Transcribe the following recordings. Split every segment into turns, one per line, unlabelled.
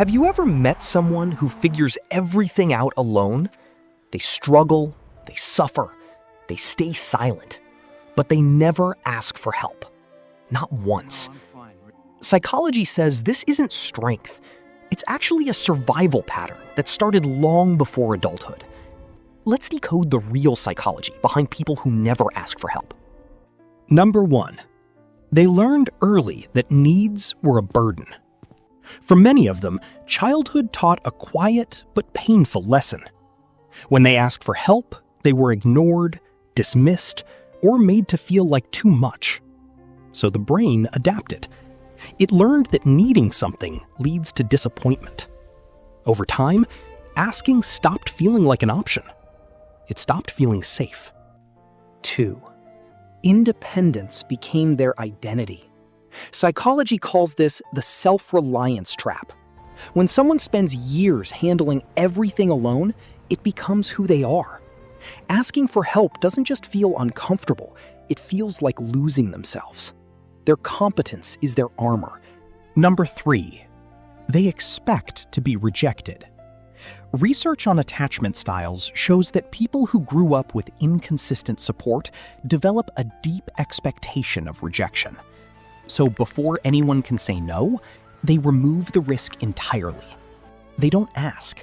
Have you ever met someone who figures everything out alone? They struggle, they suffer, they stay silent, but they never ask for help. Not once. Psychology says this isn't strength. It's actually a survival pattern that started long before adulthood. Let's decode the real psychology behind people who never ask for help. Number 1. They learned early that needs were a burden. For many of them, childhood taught a quiet but painful lesson. When they asked for help, they were ignored, dismissed, or made to feel like too much. So the brain adapted. It learned that needing something leads to disappointment. Over time, asking stopped feeling like an option. It stopped feeling safe. 2. Independence became their identity. Psychology calls this the self-reliance trap. When someone spends years handling everything alone, it becomes who they are. Asking for help doesn't just feel uncomfortable, it feels like losing themselves. Their competence is their armor. Number 3. They expect to be rejected. Research on attachment styles shows that people who grew up with inconsistent support develop a deep expectation of rejection. So before anyone can say no, they remove the risk entirely. They don't ask.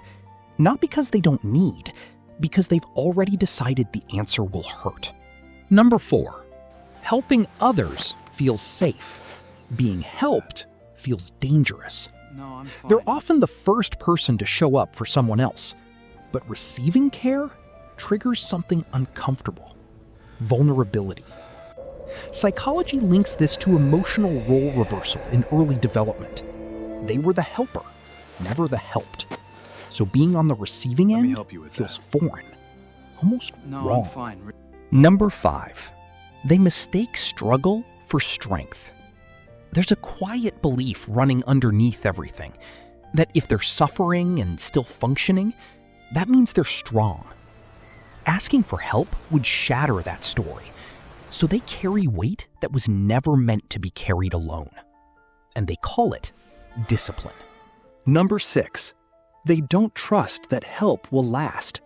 Not because they don't need, because they've already decided the answer will hurt. Number 4. Helping others feels safe. Being helped feels dangerous. They're often the first person to show up for someone else, but receiving care triggers something uncomfortable: vulnerability. Psychology links this to emotional role reversal in early development. They were the helper, never the helped. So being on the receiving end feels foreign, almost wrong. Number 5. They mistake struggle for strength. There's a quiet belief running underneath everything, that if they're suffering and still functioning, that means they're strong. Asking for help would shatter that story, so they carry weight that was never meant to be carried alone. And they call it discipline. Number 6. They don't trust that help will last.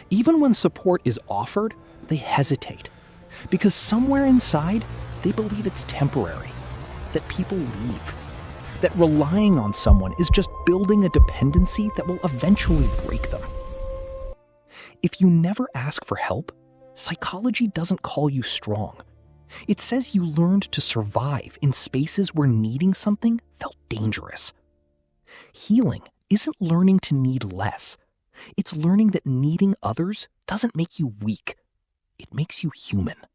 Even when support is offered, they hesitate, because somewhere inside, they believe it's temporary, that people leave, that relying on someone is just building a dependency that will eventually break them. If you never ask for help, psychology doesn't call you strong. It says you learned to survive in spaces where needing something felt dangerous. Healing isn't learning to need less. It's learning that needing others doesn't make you weak. It makes you human.